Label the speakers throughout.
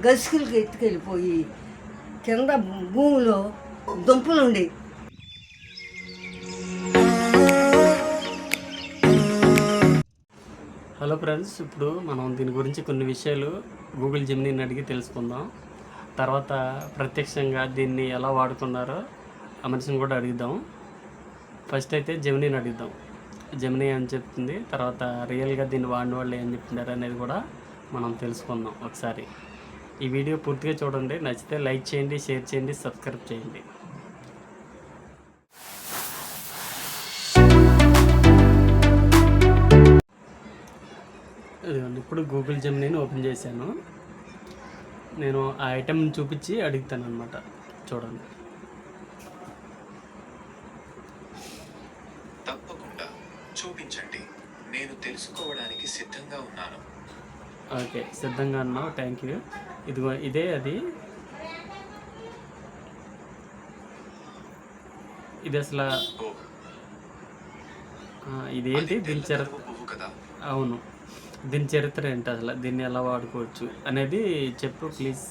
Speaker 1: గసుకులకి ఎత్తుకెళ్ళిపోయి కింద భూమిలో దుంపలు ఉండి.
Speaker 2: హలో ఫ్రెండ్స్, ఇప్పుడు మనం దీని గురించి కొన్ని విషయాలు గూగుల్ జెమినీని అడిగి తెలుసుకుందాం. తర్వాత ప్రత్యక్షంగా దీన్ని ఎలా వాడుతున్నారో ఆ మనిషిని కూడా అడుగుదాం. ఫస్ట్ అయితే జెమినీని అడుగుదాం. జెమినీ ఏం చెప్తుంది, తర్వాత రియల్గా దీన్ని వాడిన వాళ్ళు ఏం చెప్తున్నారు అనేది కూడా మనం తెలుసుకుందాం ఒకసారి. ఈ వీడియో పూర్తిగా చూడండి, నచ్చితే లైక్ చేయండి, షేర్ చేయండి, సబ్స్క్రైబ్ చేయండి. ఇప్పుడు గూగుల్ జెమినీని ఓపెన్ చేశాను. నేను ఆ ఐటెంని చూపించి అడుగుతాను అన్నమాట. చూడండి.
Speaker 3: తప్పకుండా చూపించండి, నేను తెలుసుకోవడానికి సిద్ధంగా ఉన్నాను.
Speaker 2: ఓకే, సిద్ధంగా ఉన్నావు, థ్యాంక్ యూ. ఇదిగో ఇదే అది. ఇది అసలు ఇదేంటి, దీని చరిత్ర? అవును, దీని చరిత్ర ఏంటి, అసలు దీన్ని ఎలా వాడుకోవచ్చు అనేది చెప్పు ప్లీజ్.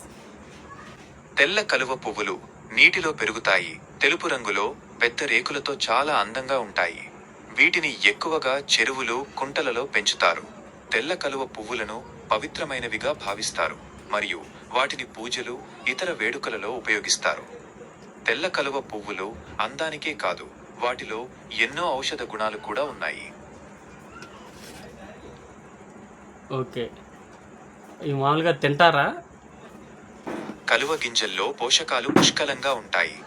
Speaker 3: తెల్ల కలువ పువ్వులు నీటిలో పెరుగుతాయి. తెలుపు రంగులో పెద్ద రేకులతో చాలా అందంగా ఉంటాయి. వీటిని ఎక్కువగా చెరువులు, కుంటలలో పెంచుతారు. తెల్ల కలువ పువ్వులను పవిత్రమైనవిగా భావిస్తారు మరియు వాటిని పూజలు, ఇతర వేడుకలలో ఉపయోగిస్తారు. తెల్ల కలువ పువ్వులు అందానికే కాదు, వాటిలో ఎన్నో ఔషధ గుణాలు కూడా ఉన్నాయి.
Speaker 2: ఓకే, ఈ మామూలుగా తింటారా?
Speaker 3: కలువ గింజల్లో పోషకాలు పుష్కలంగా ఉంటాయి.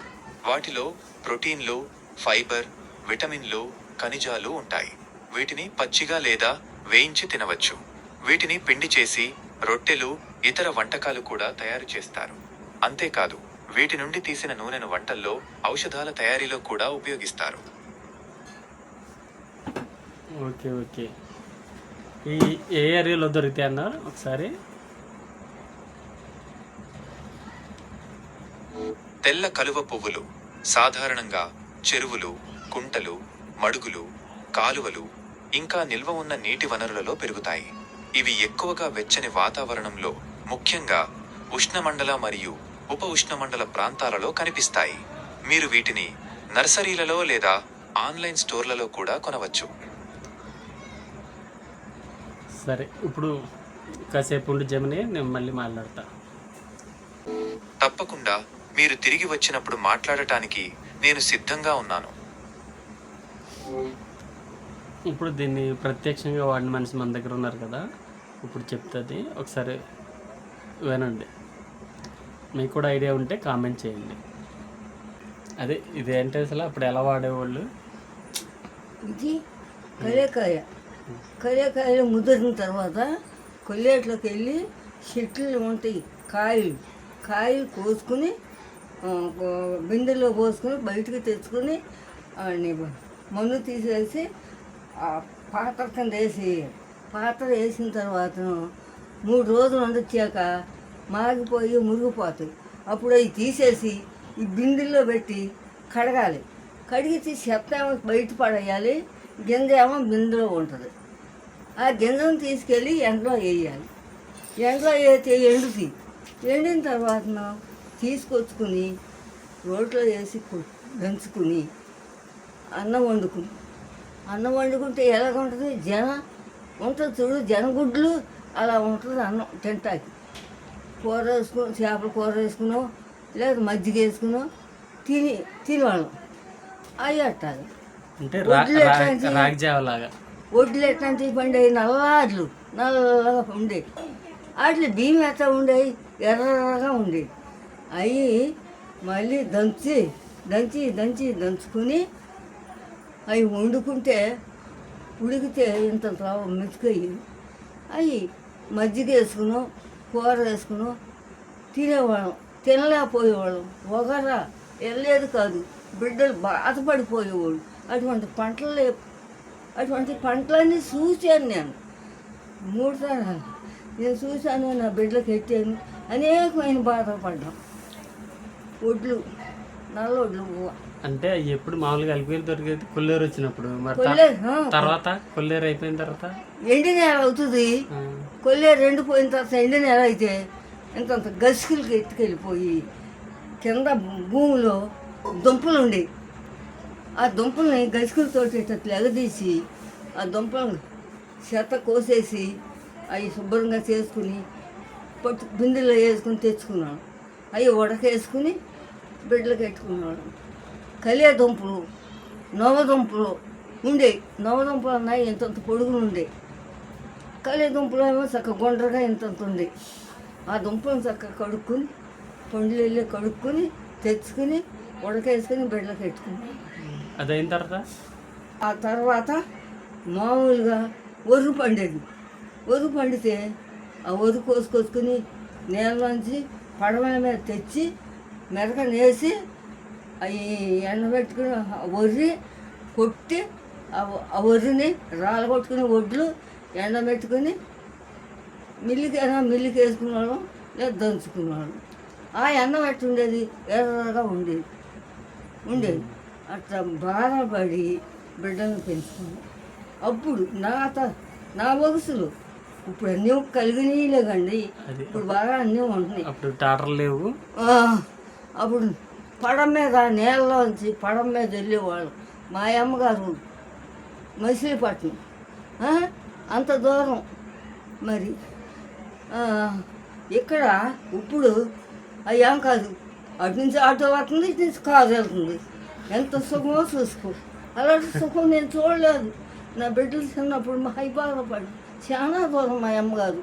Speaker 3: వాటిలో ప్రోటీన్లు, ఫైబర్, విటమిన్లు, ఖనిజాలు ఉంటాయి. వీటిని పచ్చిగా లేదా వేయించి తినవచ్చు. వీటిని పిండి చేసి రొట్టెలు, ఇతర వంటకాలు కూడా తయారు చేస్తారు. అంతేకాదు, వీటి నుండి తీసిన నూనెను వంటల్లో, ఔషధాల తయారీలో కూడా ఉపయోగిస్తారు.
Speaker 2: ఓకే ఓకే, ఈ ఏ ఏరియాలో దొరుకుతాయి అన్నారు ఒకసారి?
Speaker 3: తెల్ల కలువ పువ్వులు సాధారణంగా చెరువులు, కుంటలు, మడుగులు, కాలువలు, ఇంకా నిల్వ ఉన్న నీటి వనరులలో పెరుగుతాయి. ఇవి ఎక్కువగా వెచ్చని వాతావరణంలో, ముఖ్యంగా ఉష్ణమండల మరియు ఉప ఉష్ణమండల ప్రాంతాలలో కనిపిస్తాయి. మీరు వీటిని నర్సరీలలో లేదా ఆన్లైన్ స్టోర్లలో కూడా కొనవచ్చు.
Speaker 2: సరే, ఇప్పుడు కాసేపు ఉండి జెమినీ, నేను మళ్ళీ మాట్లాడతా.
Speaker 3: తప్పకుండా, మీరు తిరిగి వచ్చినప్పుడు మాట్లాడటానికి నేను సిద్ధంగా ఉన్నాను.
Speaker 2: ఇప్పుడు దీన్ని ప్రత్యక్షంగా వాడిన మనిషి మన దగ్గర ఉన్నారు కదా, ఇప్పుడు చెప్తుంది, ఒకసారి వినండి. మీకు కూడా ఐడియా ఉంటే కామెంట్ చేయండి. అదే ఇది ఏంటి అసలు, అప్పుడు ఎలా వాడేవాళ్ళు?
Speaker 1: ఇది కరేకాయలు ముదిరిన తర్వాత కొల్లేట్లోకి వెళ్ళి చెట్లు ఉంటాయి, కాయలు కోసుకుని బిందెలో పోసుకుని బయటికి తెచ్చుకుని మన్ను తీసేసి పాత్ర కింద పాత్ర వేసిన తర్వాత 3 రోజులు వండొచ్చాక మాగిపోయి మురిగిపోతాయి. అప్పుడు అవి తీసేసి ఈ బిందెల్లో పెట్టి కడగాలి. కడిగి చెత్త ఏమో బయట పడేయాలి, గింజ ఏమో బిందెలో ఉంటుంది. ఆ గింజను తీసుకెళ్ళి ఎండలో వేయాలి. ఎండలో వేస్తే ఎండిన తర్వాత తీసుకొచ్చుకుని రోట్లో వేసి దంచుకుని అన్నం వండుకుంటే ఎలాగ ఉంటుంది, ఉంటుంది చూడు, జనగుడ్లు అలా ఉంటుంది అన్నం తింటాకి. కూర వేసుకుని, చేపల కూర వేసుకునో లేదా మజ్జిగ వేసుకునో తినేవాళ్ళం. అవి అట్టాలి.
Speaker 2: అంటే రాగిజావలాగా
Speaker 1: వడ్లు ఎట్లాంటివి పండేవి, నల్లగా ఉండేవి. వాటిలో బియ్యం ఎట్లా ఉండేవి, ఎర్రగా ఉండేవి. అవి మళ్ళీ దంచుకుని అవి వండుకుంటే ఉడికితే ఇంత మెతుకయ్యి అవి మజ్జిగ వేసుకునో కూర వేసుకునో తినేవాళ్ళం. తినలేకపోయేవాళ్ళం, ఒకరా వెళ్ళేది కాదు, బిడ్డలు బాధపడిపోయేవాళ్ళు. అటువంటి పంటలన్నీ చూశాను నేను 3 తరాలు. నేను చూశాను, నా బిడ్డలకు ఎట్టాను, అనేకమైన బాధపడ్డాం. నల్ల వడ్లు
Speaker 2: అంటే ఎప్పుడు మామూలుగా అలిపిరి దొరికేది కొల్లేరు వచ్చినప్పుడు, మరి తర్వాత కొల్లేరు అయిపోయిన తర్వాత
Speaker 1: ఎండి నేల అవుతుంది. కొల్లేరు ఎండిపోయిన తర్వాత ఎండి నేల అయితే ఇంతంత గసుకులకి ఎత్తుకెళ్ళిపోయి కింద భూమిలో దుంపలు ఉండేవి. ఆ దుంపల్ని గసుకులతోటి ఇట్లా ఎగదీసి ఆ దుంపలను చెత్త కోసేసి అవి శుభ్రంగా చేసుకుని పట్టు బిందెలో వేసుకుని తెచ్చుకున్నాను. అవి ఉడకేసుకుని బిడ్డలకు పెట్టుకున్నాను. కలియ దుంపలు, నవదుంపలు ఉండేవి. నవదుంపలు అన్నాయి ఇంతంత పొడుగులు ఉండేవి. కలియ దుంపలు ఏమో చక్కగా గుండ్రగా ఇంతంత ఉంది. ఆ దుంపలను చక్కగా కడుక్కొని పండ్లు వెళ్ళి కడుక్కొని తెచ్చుకుని ఉడకేసుకుని బిడ్డలకు పెట్టుకున్నాను.
Speaker 2: అదైన తర్వాత
Speaker 1: ఆ తర్వాత మామూలుగా ఒరుగు పండేది. ఒరుగు పండితే ఆ ఒరుగు కోసుకొచ్చుకొని నేలలోంచి పడవల మీద తెచ్చి మెరకను వేసి అవి ఎండబెట్టుకుని ఒర్రి కొట్టి ఆ ఒర్రిని రాలగొట్టుకుని ఒడ్లు ఎండబెట్టుకుని మిల్లుకి వేసుకునేవాళ్ళం లేదా దంచుకునేవాళ్ళం. ఆ ఎండ పెట్టి ఉండేది ఎర్రగా ఉండేది. అట్లా బాధపడి బిడ్డలను పెంచుకున్నాం. అప్పుడు నా వయసులో ఇప్పుడు అన్నీ కలిగినలే కండి. ఇప్పుడు బాగా అన్నీ ఉంటున్నాయి.
Speaker 2: అప్పుడు టాటర్లు లేవు.
Speaker 1: అప్పుడు పడవ మీద నేలలోంచి పడవ మీద వెళ్ళేవాళ్ళు. మా అమ్మగారు మచిలీపట్నం, అంత దూరం. మరి ఇక్కడ ఇప్పుడు అయ్యాం కాదు, అటు నుంచి ఆటో వస్తుంది, ఇటు నుంచి కారు వెళ్తుంది. ఎంత సుఖమో చూసుకో. అలాంటి సుఖం నేను చూడలేదు. నా బిడ్డలు చిన్నప్పుడు మా బాధపడి చాలా దూరం మా అమ్మగారు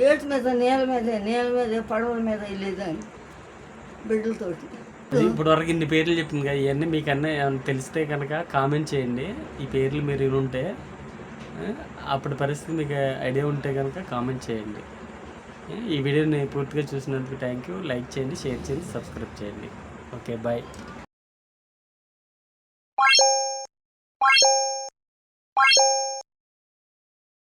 Speaker 1: ఏటి మీద నేల మీదే పడవల మీద వెళ్ళేదాన్ని బిడ్డలతోటి.
Speaker 2: ఇప్పుడు వరకు ఇన్ని పేర్లు చెప్పింది కదా, ఇవన్నీ మీకు అన్నీ ఏమైనా తెలిస్తే కనుక కామెంట్ చేయండి. ఈ పేర్లు మీరు వినుంటే, అప్పటి పరిస్థితి మీకు ఐడియా ఉంటే కనుక కామెంట్ చేయండి. ఈ వీడియోని పూర్తిగా చూసినందుకు థ్యాంక్ యూ. లైక్ చేయండి, షేర్ చేయండి, సబ్స్క్రైబ్ చేయండి. Okay, bye.